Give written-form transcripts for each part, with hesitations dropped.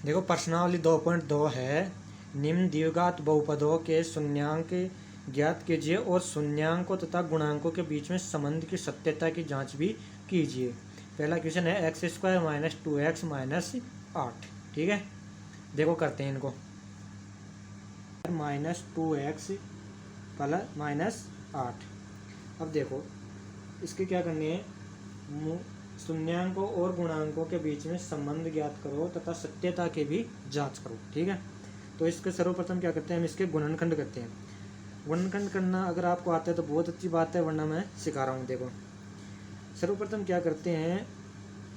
देखो प्रश्नावली 2.2 है, निम्न द्विघात बहुपदों के शून्यांक ज्ञात कीजिए और शून्यांकों तथा गुणांकों के बीच में संबंध की सत्यता की जांच भी कीजिए। पहला क्वेश्चन है x² माइनस 2x माइनस 8। ठीक है, देखो करते हैं इनको। Minus 2x plus minus 8। अब देखो इसके क्या करनी है, शून्यांकों और गुणांकों के बीच में संबंध ज्ञात करो तथा सत्यता की भी जांच करो। ठीक है, तो इसके सर्वप्रथम क्या करते हैं, हम इसके गुणनखंड करते हैं। गुणनखंड करना अगर आपको आता है तो बहुत अच्छी बात है, वरना मैं सिखा रहा हूँ। देखो सर्वप्रथम क्या करते हैं,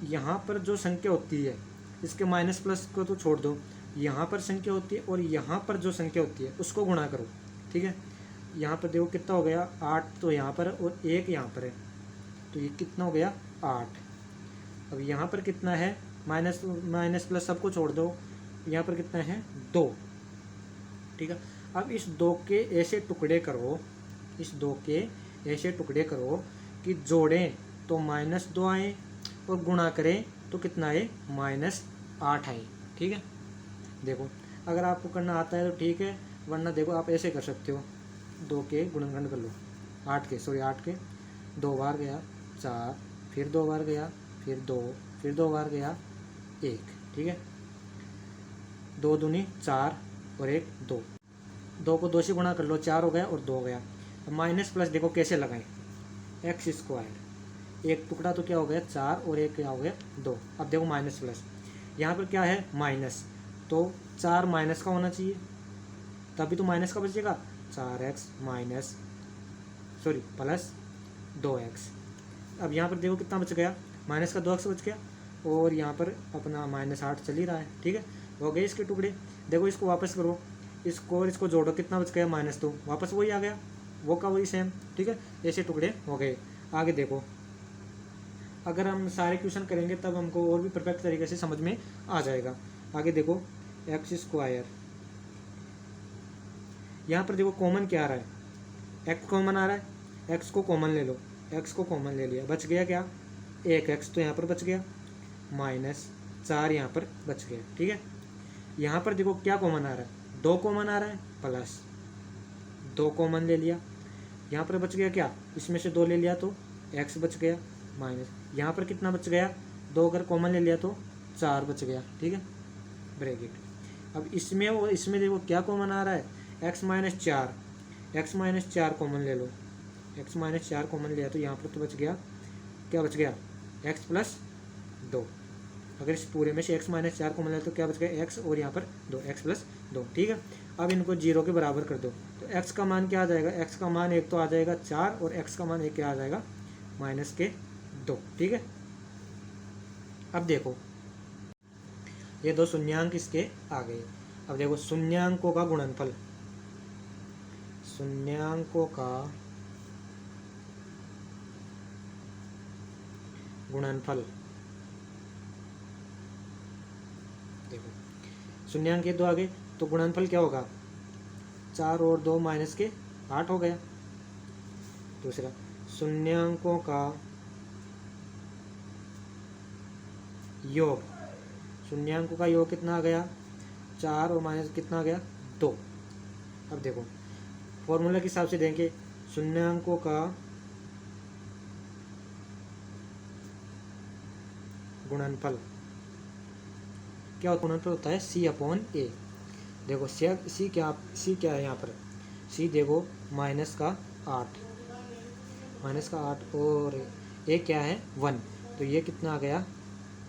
यहाँ पर जो संख्या होती है इसके माइनस प्लस को तो छोड़ दो, यहाँ पर संख्या होती है और यहाँ पर जो संख्या होती है उसको गुणा करो। ठीक है, यहाँ पर देखो कितना हो गया, 8 तो यहाँ पर और 1 यहाँ पर है, तो ये कितना हो गया 8। अब यहाँ पर कितना है, माइनस माइनस प्लस सबको छोड़ दो, यहाँ पर कितना है 2। ठीक है, अब इस 2 के ऐसे टुकड़े करो, इस 2 के ऐसे टुकड़े करो कि जोड़ें तो -2 आए और गुणा करें तो कितना आए, -8 आए। ठीक है, देखो अगर आपको करना आता है तो ठीक है, वरना देखो आप ऐसे कर सकते हो, 2 के गुणनखंड कर लो, 8 के 2 बार गया 4, फिर 2 बार गया, फिर 2, फिर 2 बार गया 1। ठीक है, 2 दूनी 4 और 1 2, 2 को 2 से गुणा कर लो, 4 हो गया और 2 हो गया। अब माइनस प्लस देखो कैसे लगाएं, x², एक टुकड़ा तो क्या हो गया 4 और एक क्या हो गया 2। अब देखो माइनस प्लस, यहाँ पर क्या है माइनस, तो 4 माइनस का होना चाहिए तभी तो माइनस का बचेगा, 4x माइनस प्लस 2x। अब यहाँ पर देखो कितना बच गया, माइनस का 2x बच गया और यहाँ पर अपना -8 चल ही रहा है। ठीक है, हो गए इसके टुकड़े। देखो इसको वापस करो, इसको और इसको जोड़ो, कितना बच गया -2, वापस वही आ गया, वो का वही सेम। ठीक है, ऐसे टुकड़े हो गए। आगे देखो, अगर हम सारे क्वेश्चन करेंगे तब हमको और भी परफेक्ट तरीके से समझ में आ जाएगा। आगे देखो x², यहाँ पर देखो कॉमन क्या आ रहा है, x कॉमन आ रहा है, x को कॉमन ले लो, x को कॉमन ले लिया, बच गया क्या 1x, तो यहाँ पर बच गया -4 यहाँ पर बच गया। ठीक है, यहाँ पर देखो क्या कॉमन आ रहा है, 2 कॉमन आ रहा है, प्लस 2 कॉमन ले लिया, यहाँ पर बच गया क्या, इसमें से 2 ले लिया तो x बच गया, माइनस यहाँ पर कितना बच गया, 2 अगर कॉमन ले लिया तो 4 बच गया। ठीक है, ब्रैकेट। अब इसमें और इसमें देखो क्या कॉमन आ रहा है, x माइनस 4 कॉमन ले लो, x माइनस 4 कॉमन लिया तो यहाँ पर तो बच गया, क्या बच गया x प्लस 2। अगर इस पूरे में से x माइनस 4 कॉमन लिया तो क्या बच गया x और यहाँ पर 2x प्लस 2। ठीक है, अब इनको 0 के बराबर कर दो तो x का मान क्या आ जाएगा, x का मान एक तो आ जाएगा 4 और x का मान एक क्या आ जाएगा -2। ठीक है, अब देखो ये 2 शून्यांक इसके आ गए। अब देखो शून्यांकों का गुणनफल, शून्यांकों का गुणनफल, देखो शून्यांक ये 2 आ गए तो गुणनफल क्या होगा, 4 और 2 -8 हो गया। दूसरा शून्यांकों का योग, शून्यांकों का योग कितना आ गया, 4 और माइनस कितना आ गया 2। अब देखो फॉर्मूला के हिसाब से देंगे, शून्यांकों का गुणनफल क्या गुणनफल होता है, C/A। देखो सी क्या है यहाँ पर, C देखो -8 और ए क्या है 1, तो ये कितना आ गया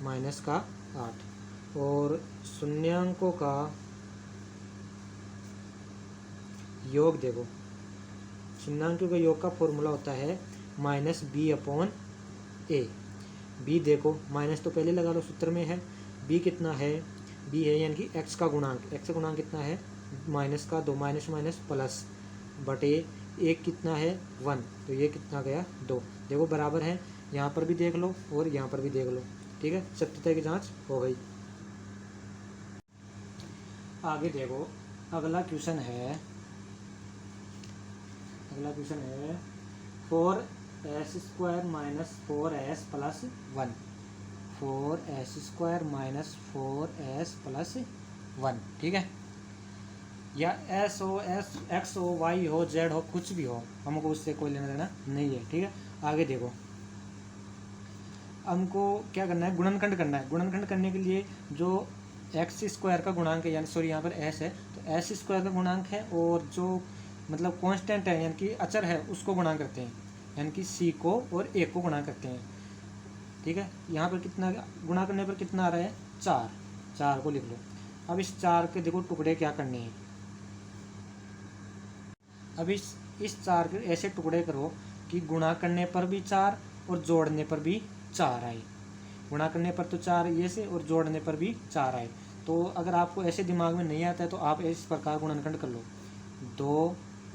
-8। और शून्यांकों का योग देखो, शून्यांकों के योग का फॉर्मूला होता है -B/A। b देखो माइनस तो पहले लगा लो, सूत्र में है, b कितना है, b है यानी कि x का गुणांक, x का गुणांक कितना है -2, माइनस माइनस प्लस बटे 1 कितना है 1, तो ये कितना गया 2। देखो बराबर है, यहाँ पर भी देख लो और यहाँ पर भी देख लो। ठीक है, सत्यता की जांच हो गई। आगे देखो अगला क्वेश्चन है 4s² - 4s + 1। 4s² minus 4s plus 1, ठीक है। या एस हो, एक्स हो, वाई हो, जेड हो, कुछ भी हो, हमको उससे कोई लेना देना नहीं है, ठीक है। आगे देखो, हमको क्या करना है, गुणनखंड करना है। गुणनखंड करने के लिए जो x² का गुणांक है, यानी सॉरी यहाँ पर s है, तो s² का गुणांक है, और जो मतलब कांस्टेंट है यानी कि अचर है उसको गुणा करते हैं, यानी कि c को और a को गुणा करते हैं, ठीक है। यहाँ पर कितना गुणा करने पर कितना आ रहा है, 4, 4 को लिख लो। अब इस 4 के देखो टुकड़े क्या करने हैं। अब इस 4 के ऐसे टुकड़े करो कि गुणा करने पर भी 4 और जोड़ने पर भी 4 आए। गुणा करने पर तो 4 ये से और जोड़ने पर भी 4 आए। तो अगर आपको ऐसे दिमाग में नहीं आता है तो आप इस प्रकार गुणनखंड कर लो। 2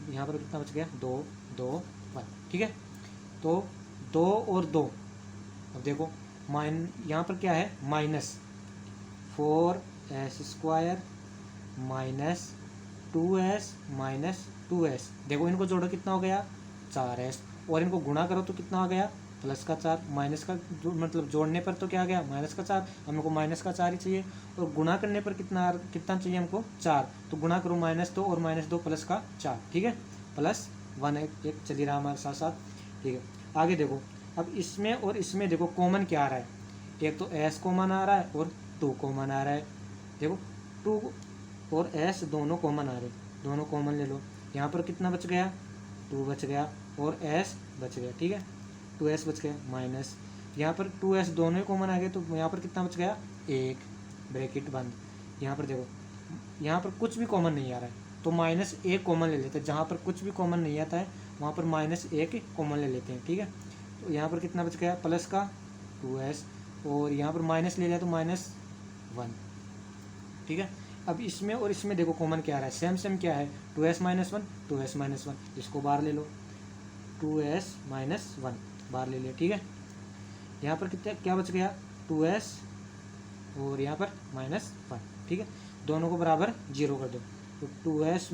यहाँ पर कितना बच गया, 2 2 1, ठीक है। तो 2 और 2, अब देखो यहाँ पर क्या है, minus 4s² minus 2s minus 2s। देखो इनको जोड़ो कितना हो गया, 4s, और इनको गुणा करो तो कितना हो गया, प्लस का 4, माइनस का मतलब जोड़ने पर तो क्या आ गया, माइनस का 4। हमको माइनस का 4 ही चाहिए, और गुणा करने पर कितना चाहिए हमको, 4। तो गुणा करो -2 और -2 प्लस का 4, ठीक है, प्लस 1 एक चली रहा हमारे साथ साथ, ठीक है। आगे देखो, अब इसमें और इसमें देखो कॉमन क्या आ रहा है, एक तो s कॉमन आ रहा है और 2 कॉमन आ रहा है। देखो 2 और s दोनों कॉमन आ रहे हैं, दोनों कॉमन ले लो। यहाँ पर कितना बच गया, 2 बच गया और s बच गया, ठीक है, 2s बच गया, माइनस यहाँ पर 2s दोनों ही कॉमन आ गए, तो यहाँ पर कितना बच गया, 1, ब्रैकेट बंद। यहाँ पर देखो, यहाँ पर कुछ भी कॉमन नहीं आ रहा है, तो -1 कॉमन ले लेते हैं। जहाँ पर कुछ भी कॉमन नहीं आता है वहाँ पर -1 कॉमन ले लेते हैं, ठीक है। तो यहाँ पर कितना बच गया, प्लस का 2s, और यहाँ पर माइनस ले लिया तो -1, ठीक है। अब इसमें और इसमें देखो कॉमन क्या आ रहा है, सेम क्या है, 2s - 1 2s - 1, इसको बाहर ले लो, 2s - 1 बाहर ले लिया, ठीक है। यहाँ पर कितना क्या बच गया, 2s और यहाँ पर -1, ठीक है। दोनों को बराबर 0 कर दो, तो 2s -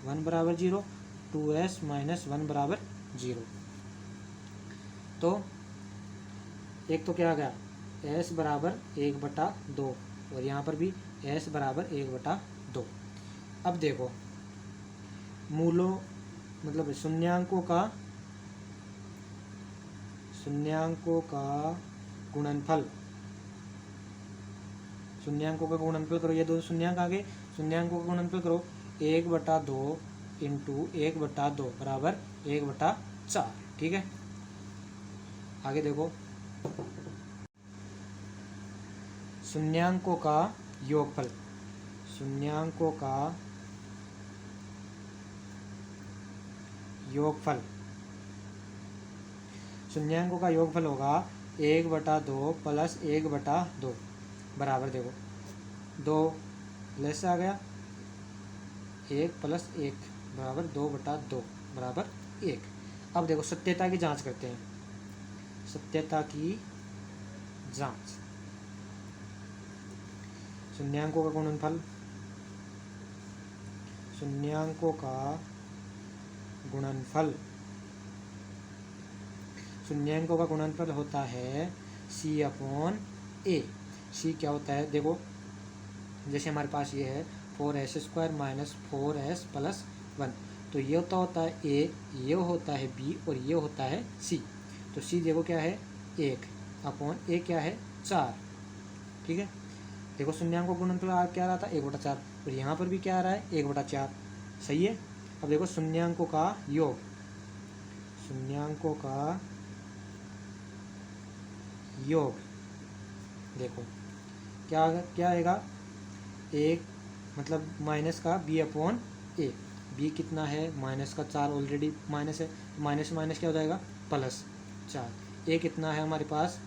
1 बराबर 0, 2s - 1 बराबर 0। तो एक तो क्या आ गया, s बराबर 1/2, और यहाँ पर भी s बराबर 1/2। अब देखो मूलों मतलब शून्यांकों का गुणनफल, शून्यांकों का गुणनफल करो, ये दो शून्यांक आ गए, शून्यांकों का गुणनफल करो, 1/2 इंटू 1/2 बराबर 1/4, ठीक है। आगे देखो, शून्यांकों का योगफल, शून्यांकों का योगफल, शून्यांकों का योगफल होगा 1/2 प्लस 1/2 बराबर, देखो 2 प्लस आ गया 1 प्लस 1 बराबर 2/2 बराबर 1। अब देखो सत्यता की जांच करते हैं, सत्यता की जांच, शून्यांकों का गुणनफल, शून्यांकों का गुणनफल, शून्यांकों का गुणनफल होता है c/a। c क्या होता है, देखो जैसे हमारे पास ये है 4s² माइनस 4s प्लस 1, तो ये होता है a, ये होता है b और ये होता है c। तो c देखो क्या है, 1/a क्या है, 4, ठीक है। देखो शून्यांकों का गुणनफल क्या आ रहा था, 1/4, और यहाँ पर भी क्या आ रहा है, 1/4, सही है। अब देखो शून्यांकों का योग, शून्यांकों का योग देखो क्या आएगा, 1 मतलब माइनस का b/a, b कितना है, माइनस का 4, ऑलरेडी माइनस है, तो माइनस माइनस क्या हो जाएगा, प्लस 4। a कितना है हमारे पास,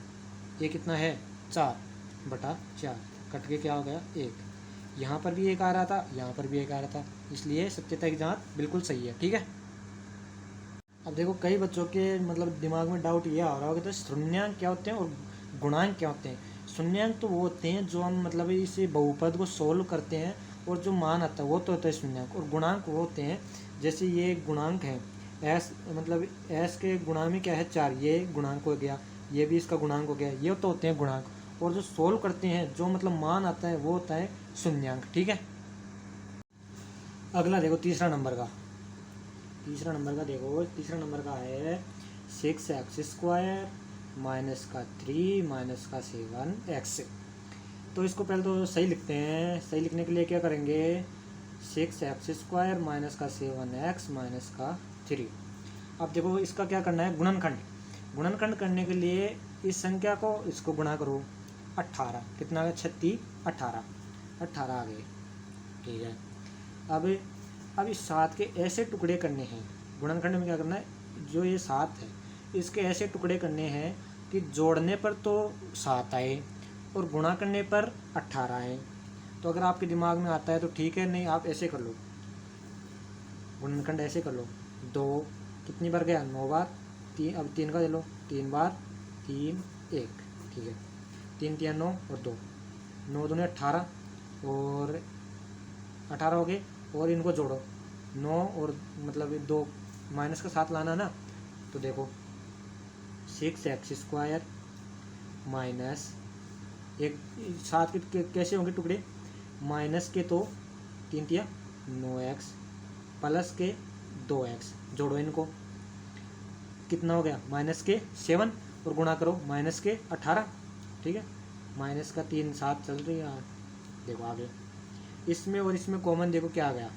a कितना है, 4/4, कट के क्या हो गया, 1। यहाँ पर भी 1 आ रहा था, यहाँ पर भी 1 आ रहा था, इसलिए सत्यता की जांच बिल्कुल सही है, ठीक है। अब देखो कई बच्चों के मतलब दिमाग में डाउट ये आ रहा होगा, तो शून्यांक क्या होते हैं और गुणांक क्या होते हैं। शून्यांक तो वो होते हैं जो हम मतलब इसे बहुपद को सोल्व करते हैं और जो मान आता है वो तो होता है शून्यांक, और गुणांक वो होते हैं जैसे ये गुणांक है s, मतलब s के गुणा में क्या है 4, ये गुणांक हो गया, ये भी इसका गुणांक हो गया। ये तो होते हैं गुणांक, और जो सोल्व करते हैं, जो मतलब मान आता है, वो होता है शून्यांक। ठीक है, अगला देखो तीसरा नंबर का देखो, तीसरा नंबर का है 6x² माइनस का 3 माइनस का 7x। तो इसको पहले तो सही लिखते हैं। सही लिखने के लिए क्या करेंगे, 6x² माइनस का 7x माइनस का 3। अब देखो इसका क्या करना है, गुणनखंड करने के लिए इस संख्या को इसको गुणा करो 18, कितना है 36, 18 आ गए। ठीक है, अब इस 7 के ऐसे टुकड़े करने हैं। गुणनखंड में क्या करना है, जो ये 7 है इसके ऐसे टुकड़े करने हैं कि जोड़ने पर तो 7 आए और गुणा करने पर 18 आए। तो अगर आपके दिमाग में आता है तो ठीक है, नहीं आप ऐसे कर लो, गुणनखंड ऐसे कर लो। 2 कितनी बार गया, 9 बार। 3, अब 3 का ले लो, 3 बार, 3 1। ठीक है, 3 3 9 और 2, 9 दूनी 18 और 18 हो गए। और इनको जोड़ो, 9 और मतलब 2 माइनस का 7 लाना ना। तो देखो 6x² माइनस एक 7 के कैसे होंगे टुकड़े, माइनस के तो 3 तिया 9x प्लस के 2x, जोड़ो इनको, कितना हो गया माइनस के 7 और गुणा करो माइनस के 18। ठीक है, माइनस का 3 7 चल रही है। देखो आगे इसमें और इसमें कॉमन देखो क्या आ गया,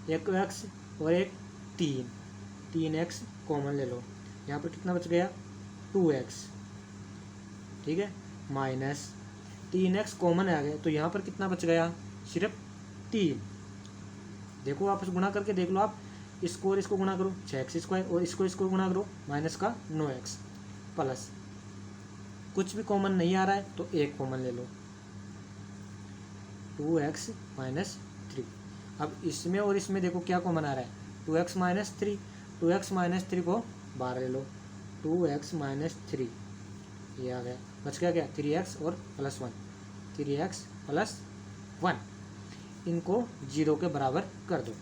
एक x और एक 3x कॉमन ले लो। यहाँ पर कितना बच गया 2x। ठीक है, माइनस 3x कॉमन आ गया, तो यहाँ पर कितना बच गया, सिर्फ 3। देखो आप गुणा करके देख लो, आप इसको और इसको गुणा करो 6x² और इसको गुणा करो माइनस का 9x प्लस, कुछ भी कॉमन नहीं आ रहा है तो एक कॉमन ले लो, 2x माइनस 3। अब इसमें और इसमें देखो क्या कॉमन आ रहा है, 2x माइनस 3। 2x माइनस 3 को बाहर ले लो, 2x माइनस 3 ये आ गया, बच गया क्या 3x और प्लस 1, 3x प्लस 1, इनको 0 के बराबर कर दो।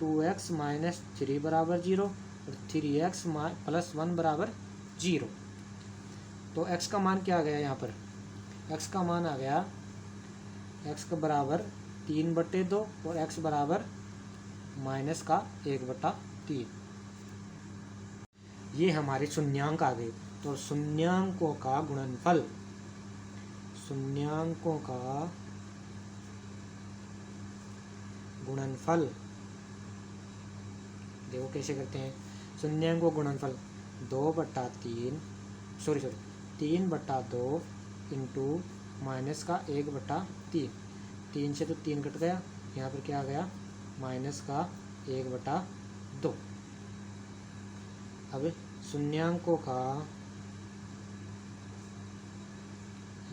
2x माइनस 3 बराबर 0 और 3x प्लस 1 बराबर 0। तो x का मान क्या आ गया, यहाँ पर x का मान आ गया, x का बराबर 3/2 और x बराबर माइनस का 1/3। ये हमारे शून्यांक आ गए। तो शून्यांकों का गुणनफल, देखो कैसे करते हैं। शून्यांकों गुणनफल 3/2 इंटू माइनस का 1/3। 3 से तो 3 कट गया, यहाँ पर क्या आ गया माइनस का 1/2। अब शून्यांकों का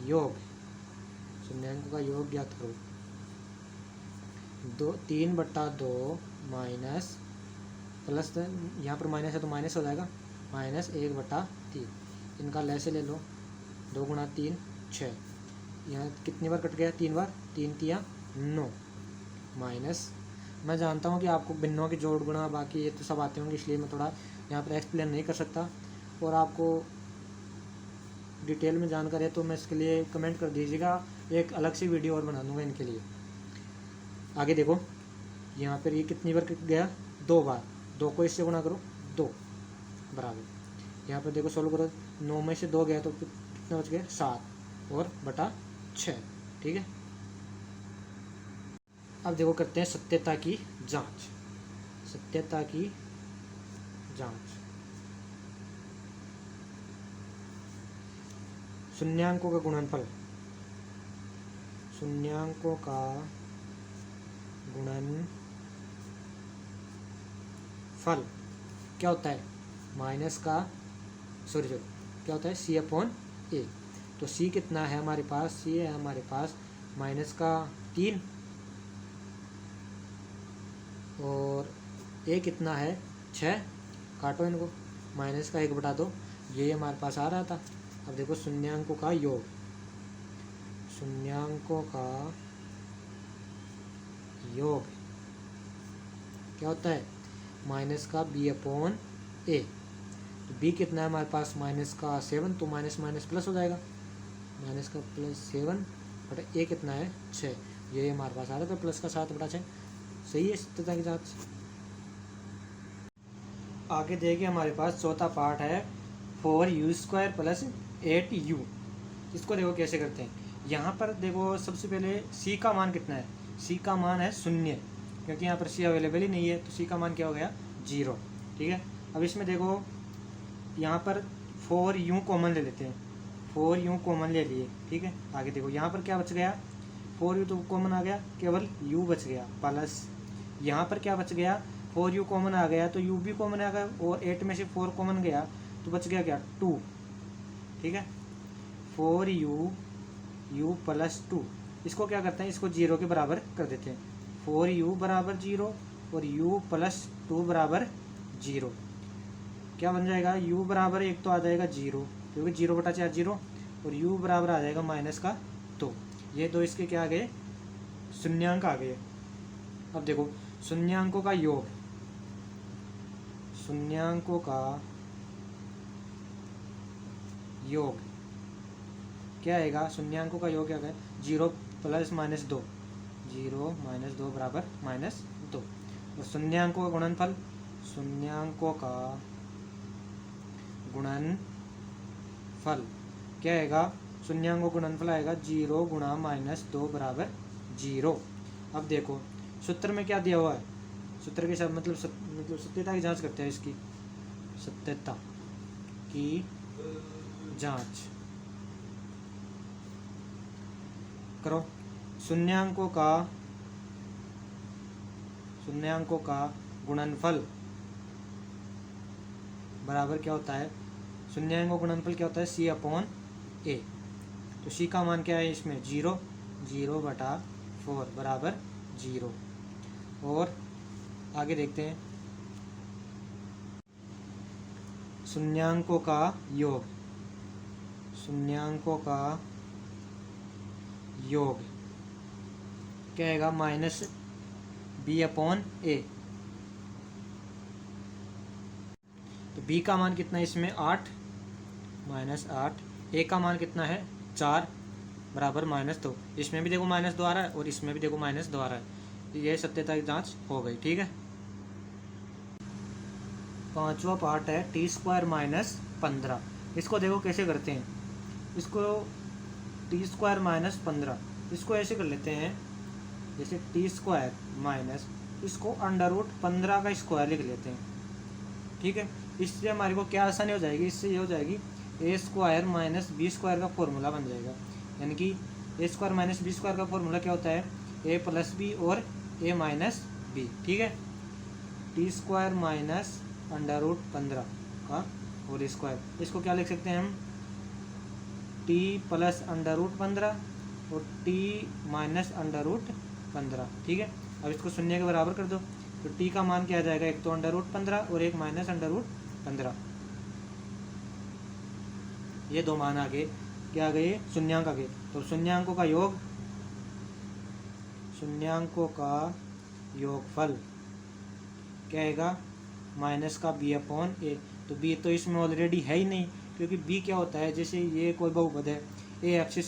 योग, ज्ञात करो। 3/2 माइनस प्लस, यहाँ पर माइनस है तो माइनस हो जाएगा, माइनस 1/3। इनका लैसे ले लो, 2 गुणा 3 6, यहाँ कितनी बार कट गया 3 बार, 3 तिया 9 माइनस। मैं जानता हूँ कि आपको भिन्नों की जोड़ गुणा बाकी ये तो सब आते होंगे, इसलिए मैं थोड़ा यहाँ पर एक्सप्लेन नहीं कर सकता। और आपको डिटेल में जानकारी है तो मैं इसके लिए कमेंट कर दीजिएगा, एक अलग से वीडियो और बना दूँगा इनके लिए। आगे देखो, यहाँ पर ये कितनी बार कट गया 2 बार, 2 को इससे गुणा करो 2 बराबर। यहाँ पर देखो सोल्व करो, 9 में से 2 गया तो कितना बच गया 7 और बटा 6। ठीक है, अब देखो करते हैं सत्यता की जांच। शून्यांकों का गुणनफल, क्या होता है, माइनस का क्या होता है C/A। तो C कितना है हमारे पास, C है हमारे पास माइनस का 3 और A कितना है 6, काटो इनको, माइनस का 1/2 ये हमारे पास आ रहा था। अब देखो शून्यांकों का योग, क्या होता है माइनस का B/A। तो बी कितना है हमारे पास माइनस का 7, तो माइनस माइनस प्लस हो जाएगा, माइनस का +7 बटा ए कितना है 6, ये हमारे पास आ रहा था प्लस का 7/6। सही है सत्यता की जाँच। आगे देखिए हमारे पास चौथा पार्ट है 4u² + 8u। इसको देखो कैसे करते हैं। यहाँ पर देखो सबसे पहले c का मान कितना है, c का मान है 0, क्योंकि यहाँ पर c अवेलेबल ही नहीं है, तो c का मान क्या हो गया 0। ठीक है, अब इसमें देखो यहाँ पर 4u कॉमन ले लेते हैं, 4u कॉमन ले लिए। ठीक है, आगे देखो यहाँ पर क्या बच गया, 4u तो कॉमन आ गया, केवल u बच गया, प्लस यहाँ पर क्या बच गया 4u कॉमन आ गया तो u भी कॉमन आ गया, और 8 में से 4 कॉमन गया तो बच गया क्या 2। ठीक है, 4u + 2, इसको क्या करते हैं, इसको 0 के बराबर कर देते हैं। 4u = 0 और u + 2 = 0। क्या बन जाएगा, u बराबर 1 तो आ जाएगा 0, क्योंकि 0/4 0, और u बराबर आ जाएगा -2। ये दो इसके क्या आ गए, शून्यांक आ गए। अब देखो शून्यांकों का योग, शून्यांकों का योग क्या आएगा, शून्यांकों का योग क्या है 0 + -2, 0 - 2 = -2। और शून्यांकों का गुणनफल, शून्यांकों का गुणनफल क्या आएगा, शून्यांकों का गुणनफल आएगा 0 × -2 = 0। अब देखो सूत्र में क्या दिया हुआ है, सूत्र के साथ मतलब सत्यता की जांच करते हैं, इसकी सत्यता की जांच करो। शून्यांकों का गुणनफल बराबर क्या होता है, शून्यांकों का गुणनफल क्या होता है c/a। तो c का मान क्या है इसमें 0, 0/4 = 0। और आगे देखते हैं शून्यांकों का योग, शून्यांकों का योग क्या आएगा -b/a। तो b का मान कितना है इसमें 8, -8, a का मान कितना है 4 = -2। इसमें भी देखो -2 आ रहा है और इसमें भी देखो -2 आ रहा है, ये सत्यता की जांच हो गई। ठीक है, पांचवा पार्ट है t² - 15। इसको देखो कैसे करते हैं, इसको t² - 15, इसको ऐसे कर लेते हैं जैसे t² इसको √15 का स्क्वायर लिख लेते हैं। ठीक है, इससे हमारे को क्या आसानी हो जाएगी, इससे ये हो जाएगी a² - b² का फॉर्मूला बन जाएगा। यानी कि a² - b² का फॉर्मूला क्या होता है a + b और a - b। ठीक है, t² - √15 का होल स्क्वायर, इसको क्या लिख सकते हैं हम t + √15 और t - √15। ठीक है, अब इसको 0 के बराबर कर दो, तो t का मान क्या आ जाएगा, एक तो √15 और एक -√15। ये दो मान आ गए, क्या आ गए शून्यांक आ गए। तो शून्यांकों का योग, शून्यांकों का योगफल क्या आएगा -b/a। तो b तो इसमें ऑलरेडी है ही नहीं, क्योंकि b क्या होता है, जैसे ये कोई बहुपद है ax²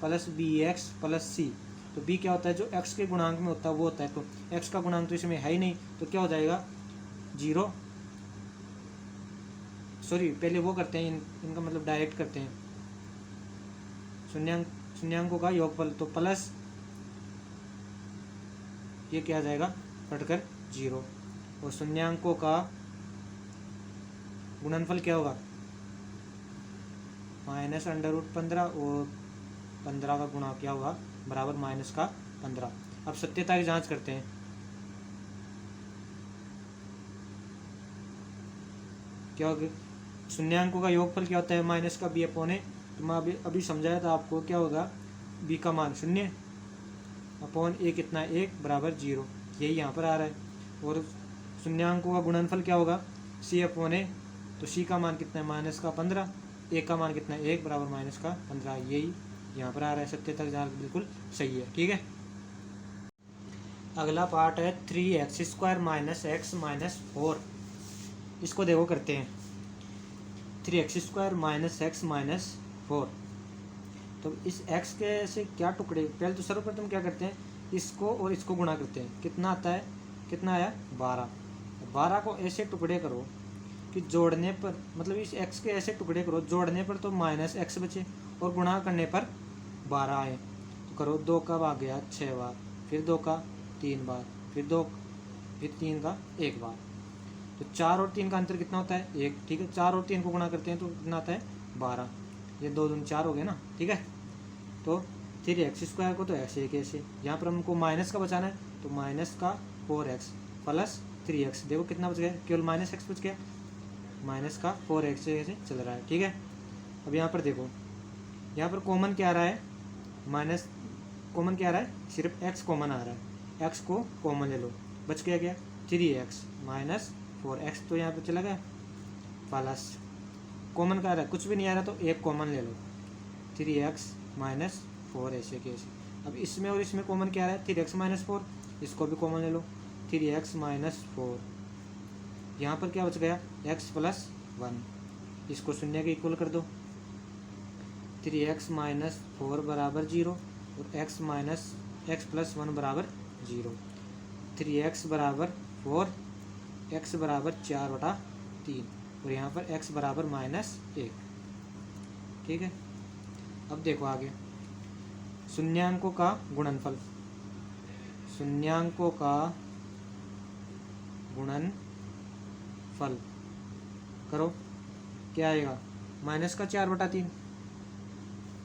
+ bx + c, तो b क्या होता है जो x के गुणांक में होता है वो होता है, तो x का गुणांक तो इसमें है ही नहीं, तो क्या हो जाएगा 0। सॉरी पहले वो करते हैं इनका मतलब डायरेक्ट करते हैं, शून्यांकों का योगफल, तो प्लस ये क्या आ जाएगा कटकर 0, और शून्यांकों का गुणनफल क्या होगा -√15 और 15 का गुणा क्या होगा बराबर -15। अब सत्यता की जांच करते हैं, क्या होगा शून्यांकों का योगफल क्या होता है -b/a। तो मैं अभी समझाया था आपको, क्या होगा b का मान 0/a कितना है 1 = 0, यही यहाँ पर आ रहा है। और शून्यांकों का गुणनफल क्या होगा c/a, तो c का मान कितना है -15, a का मान कितना है 1 = -15, यही यहाँ पर आ रहा है। सत्यता की जांच बिल्कुल सही है। ठीक है, अगला पार्ट है 3x² - x - 4। इसको देखो करते हैं, 3x² माइनस एक्स माइनस 4। तो इस x के ऐसे क्या टुकड़े, पहले तो सर्वप्रथम क्या करते हैं, इसको और इसको गुणा करते हैं, कितना आता है, कितना आया 12। 12 को ऐसे टुकड़े करो कि जोड़ने पर, मतलब इस x के ऐसे टुकड़े करो जोड़ने पर तो माइनस एक्स बचे और गुणा करने पर 12 आए। तो करो, 2 कब आ गया 6 बार, फिर 2 का 3 बार, फिर 2, फिर 3 का 1 बार। तो 4 और 3 का अंतर कितना होता है 1, ठीक है। 4 और 3 को गुणा करते हैं तो कितना आता है 12, ये 2 दूनी 4 हो गए ना, ठीक है। तो 3x² को तो ऐसे एक ऐसे, यहाँ पर हमको माइनस का बचाना है तो माइनस का 4x प्लस 3x, देखो कितना बच गया, केवल माइनस एक्स बच गया, माइनस का 4x ऐसे चल रहा है, ठीक है। अब यहाँ पर देखो, यहाँ पर कॉमन क्या आ रहा है, माइनस कॉमन क्या आ रहा है, सिर्फ x कॉमन आ रहा है, x को कॉमन ले लो, बच गया क्या 3x माइनस 4x, तो यहाँ पर चला गया प्लस कॉमन का आ रहा है, कुछ भी नहीं आ रहा तो एक कॉमन ले लो, 3x माइनस 4 ऐसे कैसे। अब इसमें और इसमें कॉमन क्या आ रहा है 3x माइनस 4, इसको भी कॉमन ले लो, 3x माइनस 4, यहाँ पर क्या बच गया x प्लस 1, इसको शून्य के इक्वल कर दो, 3x माइनस 4 बराबर 0 और x माइनस x प्लस 1 बराबर 0, 3x बराबर 4, x बराबर 4/3 और यहाँ पर x बराबर -1, ठीक है। अब देखो आगे, शून्यांकों का गुणनफल, शून्यांकों का गुणनफल करो, क्या आएगा माइनस का 4/3,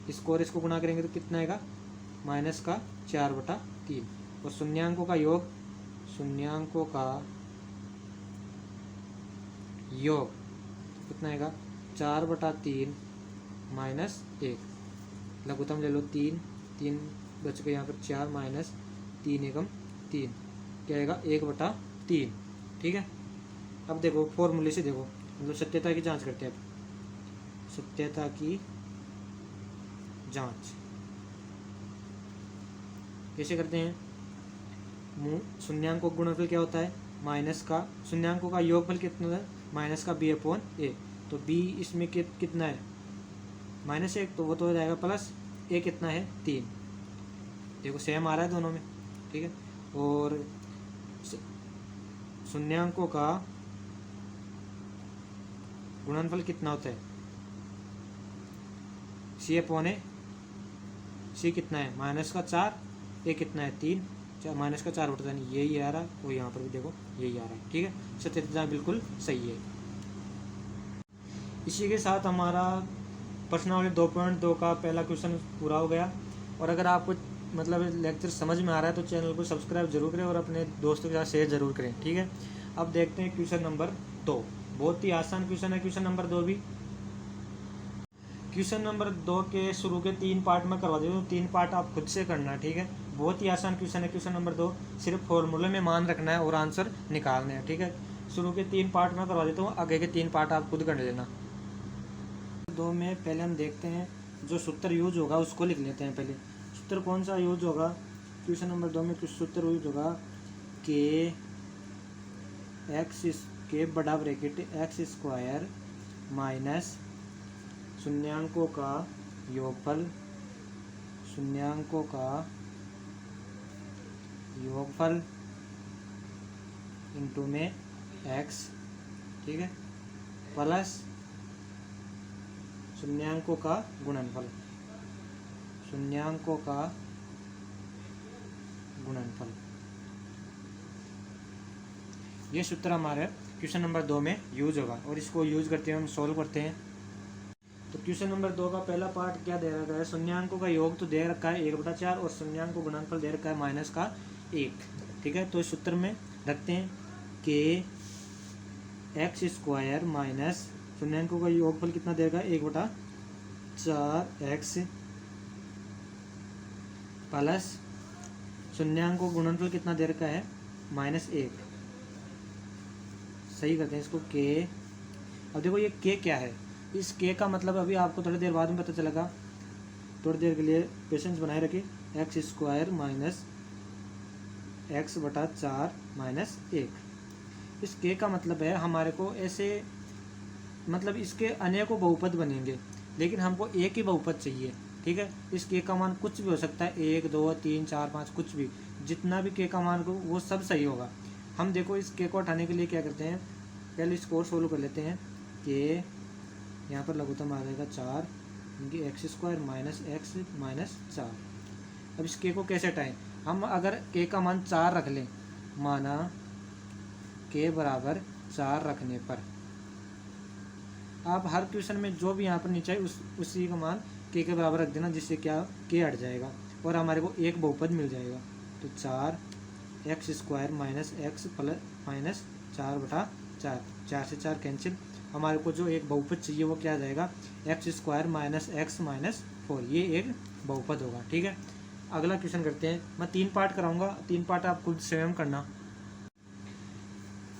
इसको और इसको गुणा करेंगे तो कितना आएगा माइनस का 4/3, और शून्यांकों का योग, शून्यांकों का योग कितना आएगा 4/3 -1, लघुत्तम ले लो 3, 3 बच गए यहाँ पर 4 माइनस 3 एकम 3, क्या आएगा 1/3, ठीक है। अब देखो फॉर्मूले से देखो, मतलब सत्यता की जांच करते हैं, अब सत्यता की जांच कैसे करते हैं, शून्यांकों का गुणनफल क्या होता है, माइनस का, शून्यांकों का योगफल कितना है माइनस का b/a, तो b इसमें कितना है -1, तो वो तो हो जाएगा प्लस a कितना है 3, देखो सेम आ रहा है दोनों में, ठीक है। और शून्यांकों का गुणनफल कितना होता है c/a, c कितना है माइनस का 4, a कितना है 3, माइनस का 4/3, यही आ रहा है, और यहाँ पर भी देखो यही आ रहा है, ठीक है। सत्यता बिल्कुल सही है। इसी के साथ हमारा प्रश्नावली 2.2 का पहला क्वेश्चन पूरा हो गया। और अगर आपको मतलब लेक्चर समझ में आ रहा है तो चैनल को सब्सक्राइब जरूर करें और अपने दोस्तों के साथ शेयर जरूर करें, ठीक है। अब देखते हैं क्वेश्चन नंबर 2, बहुत ही आसान क्वेश्चन है क्वेश्चन नंबर 2 भी। क्वेश्चन नंबर 2 के शुरू के 3 पार्ट में करवा देता हूँ, 3 पार्ट आप खुद से करना, ठीक है। बहुत ही आसान क्वेश्चन है क्वेश्चन नंबर 2, सिर्फ फॉर्मूले में मान रखना है और आंसर निकालने हैं, ठीक है। शुरू के 3 पार्ट में करवा देता हूँ, आगे के 3 पार्ट आप खुद कर लेना। 2 में पहले हम देखते हैं जो सूत्र यूज होगा उसको लिख लेते हैं। पहले सूत्र कौन सा यूज होगा, क्वेश्चन नंबर 2 में कुछ सूत्र यूज होगा, के एक्स के बड़ा ब्रैकेट x² माइनस शून्यांकों का योगफल, शून्यांकों का योगफल इंटू में x, ठीक है, प्लस शून्यांकों का गुणनफल, शून्यांकों का गुणनफल। ये सूत्र हमारे क्वेश्चन नंबर 2 में यूज होगा और इसको यूज करते हुए हम सॉल्व करते हैं। तो क्वेश्चन नंबर 2 का पहला पार्ट क्या दे रखा है, शून्यांकों का योग तो दे रखा है 1/4 और शून्यांकों का गुणनफल दे रखा है -1, ठीक है। तो इस सूत्र में रखते हैं कि x² माइनस शून्यांकों का योगफल कितना दे रखा है 1/4x प्लस शून्यांकों का गुणनफल कितना दे रखा है -1, सही करते हैं इसको k। अब देखो ये k क्या है, इस k का मतलब अभी आपको थोड़ी देर बाद में पता चलेगा, थोड़ी देर के लिए पेशेंस बनाए रखिए। x² माइनस x/4 -1, इस k का मतलब है हमारे को ऐसे मतलब इसके अनेकों बहुपद बनेंगे, लेकिन हमको एक ही बहुपद चाहिए। ठीक है, इस के का मान कुछ भी हो सकता है, 1 2 3 4 5 कुछ भी, जितना भी के का मान को वो सब सही होगा। हम देखो इस के को हटाने के लिए क्या करते हैं, पहले इसको सोल्व कर लेते हैं। के यहाँ पर लघुत्तम आ जाएगा 4 इनकी x² माइनस एक्स माइनस 4। अब इस के को कैसे हटाएं, हम अगर के का मान 4 रख लें, माना के बराबर 4 रखने पर, आप हर क्वेश्चन में जो भी यहाँ पर नीचे है उसी का मान के बराबर रख देना, जिससे क्या के हट जाएगा और हमारे को एक बहुपद मिल जाएगा। तो 4x² minus x plus minus 4/4, 4 से 4 कैंसिल, हमारे को जो एक बहुपद चाहिए वो क्या आ जाएगा, x² माइनस एक्स माइनस 4, ये एक बहुपद होगा। ठीक है, अगला क्वेश्चन करते हैं। मैं 3 पार्ट कराऊंगा, 3 पार्ट आप खुद स्वयं करना।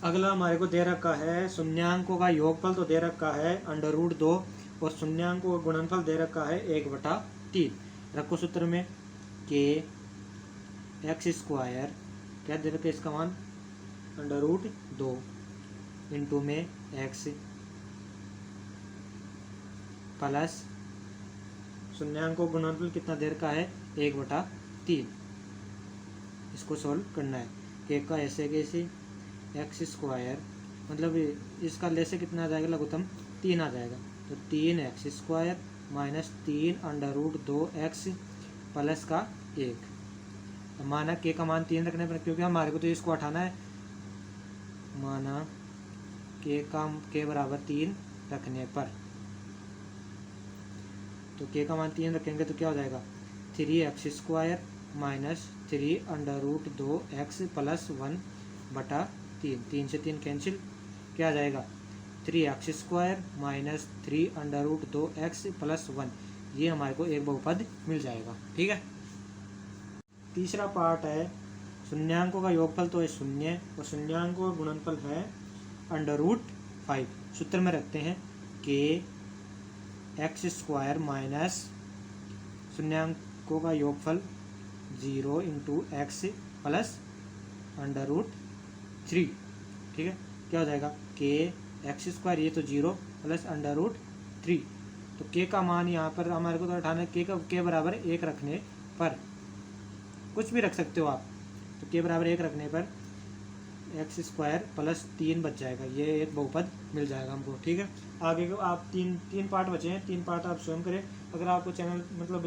अगला हमारे को दे रखा है शून्यांकों का योगफल तो दे रखा है √2 और शून्यांकों का गुणनफल दे रखा है 1/3। रखो सूत्र में के x² क्या दे रखा है, इसका मान √2 इंटू में x प्लस शून्यांकों का गुणनफल कितना दे रखा है 1/3। इसको सॉल्व करना है। एक का ऐसे कैसे x² मतलब इसका ले से कितना आ जाएगा, लघुत्तम 3 आ जाएगा। तो 3x² माइनस 3 √2x प्लस का 1। माना के का मान 3 रखने पर, क्योंकि हमारे को तो इसको हटाना है, माना के बराबर 3 रखने पर, तो के का मान 3 रखेंगे तो क्या हो जाएगा 3x² माइनस 3 √2x प्लस 1/3, 3 से 3 कैंसिल, क्या आ जाएगा 3x² माइनस 3 √2x प्लस 1, ये हमारे को एक बहुपद मिल जाएगा। ठीक है, तीसरा पार्ट है शून्यांकों का योगफल तो है 0 और शून्यांकों का गुणनफल है √5। सूत्र में रखते हैं कि x² माइनस शून्यांकों का योगफल 0 इंटू एक्स प्लस √3। ठीक है, क्या हो जाएगा के x², ये तो 0 प्लस √3। तो के का मान यहाँ पर हमारे को तो उठाना है, के बराबर 1 रखने पर, कुछ भी रख सकते हो आप, तो के बराबर 1 रखने पर x² प्लस 3 बच जाएगा, ये एक बहुपद मिल जाएगा हमको। ठीक है, आगे को आप तीन पार्ट बचे हैं, 3 पार्ट आप स्वयं करें। अगर आपको चैनल मतलब